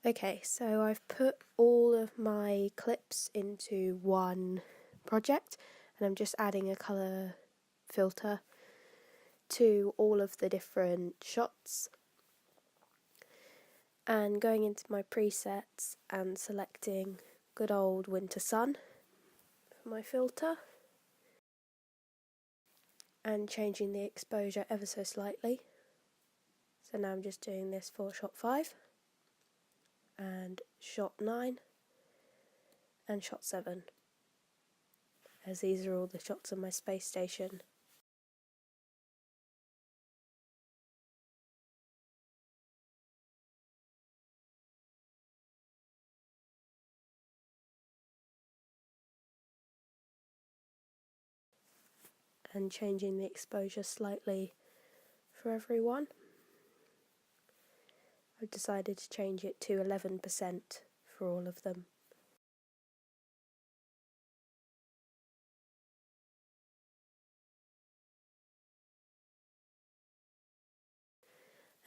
Okay, so I've put all of my clips into one project and I'm just adding a colour filter to all of the different shots and going into my presets and selecting good old winter sun for my filter and changing the exposure ever so slightly. So now I'm just doing this for shot 5 and shot 9 and shot 7, as these are all the shots of my space station. And changing the exposure slightly for everyone. I've decided to change it to 11% for all of them.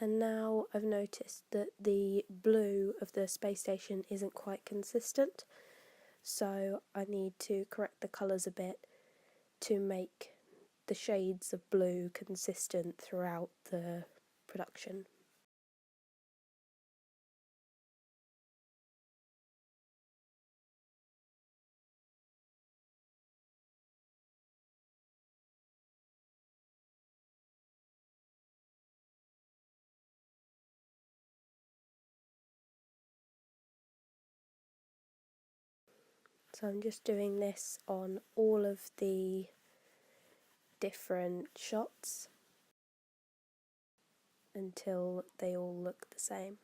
And now I've noticed that the blue of the space station isn't quite consistent, so I need to correct the colours a bit to make the shades of blue consistent throughout the production. So I'm just doing this on all of the different shots until they all look the same.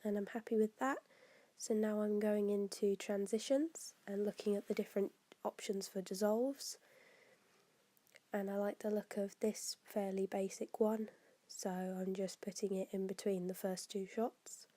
And I'm happy with that. So now I'm going into transitions and looking at the different options for dissolves, and I like the look of this fairly basic one, so I'm just putting it in between the first two shots.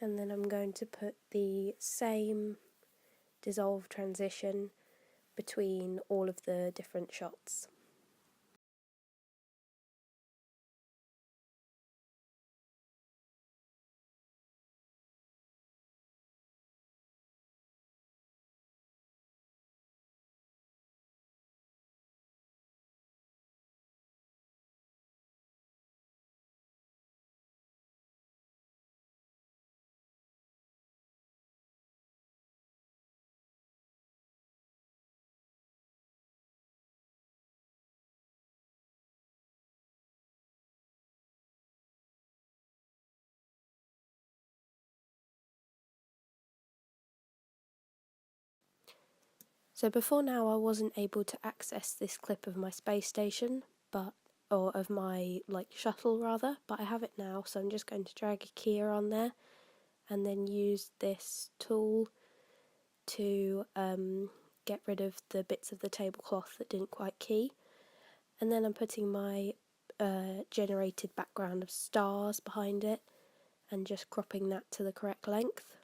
And then I'm going to put the same dissolve transition between all of the different shots. So before now I wasn't able to access this clip of my space station, or of my shuttle rather, but I have it now, so I'm just going to drag a keyer on there and then use this tool to get rid of the bits of the tablecloth that didn't quite key. And then I'm putting my generated background of stars behind it and just cropping that to the correct length.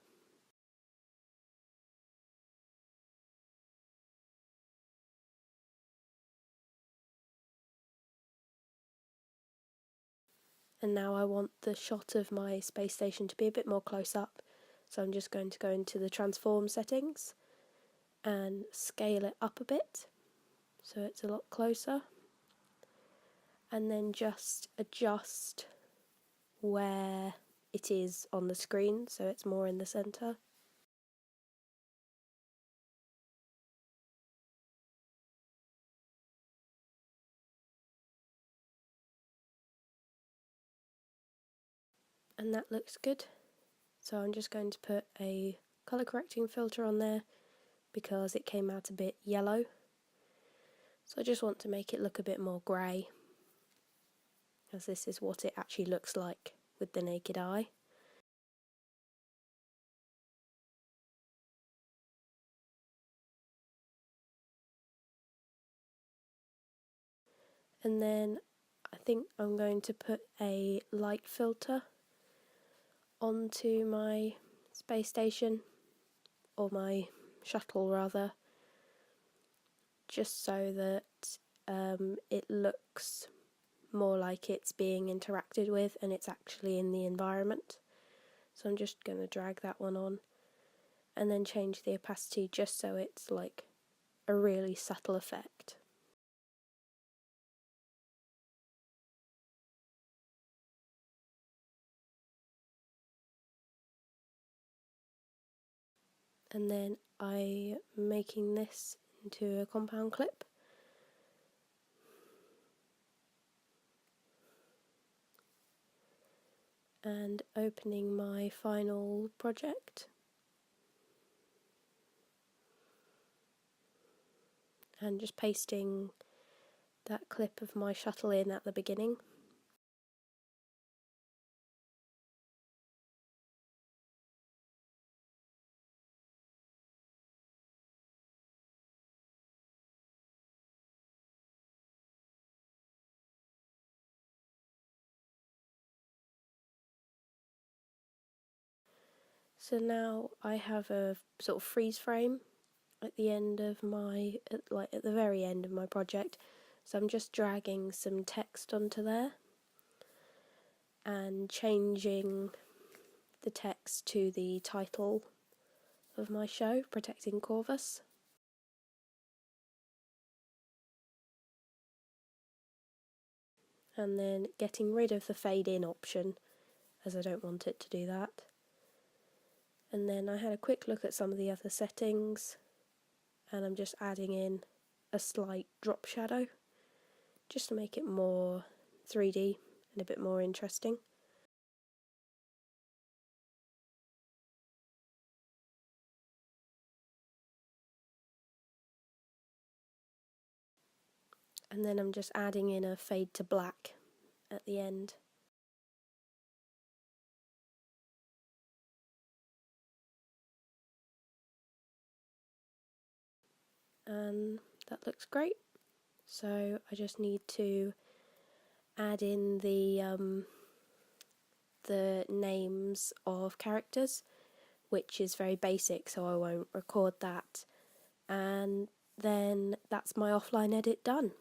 And now I want the shot of my space station to be a bit more close up, so I'm just going to go into the transform settings and scale it up a bit so it's a lot closer, and then just adjust where it is on the screen so it's more in the centre. And that looks good. So I'm just going to put a colour correcting filter on there because it came out a bit yellow. So I just want to make it look a bit more grey, as this is what it actually looks like with the naked eye. And then I think I'm going to put a light filter onto my space station, or my shuttle rather, just so that it looks more like it's being interacted with and it's actually in the environment. So I'm just going to drag that one on and then change the opacity just so it's like a really subtle effect. And then I'm making this into a compound clip. And opening my final project. And just pasting that clip of my shuttle in at the beginning. So now I have a sort of freeze frame at the end of my, at the very end of my project. So I'm just dragging some text onto there and changing the text to the title of my show, Protecting Corvus. And then getting rid of the fade in option, as I don't want it to do that. And then I had a quick look at some of the other settings, and I'm just adding in a slight drop shadow just to make it more 3D and a bit more interesting. And then I'm just adding in a fade to black at the end. And that looks great. So I just need to add in the names of characters, which is very basic, so I won't record that. And then that's my offline edit done.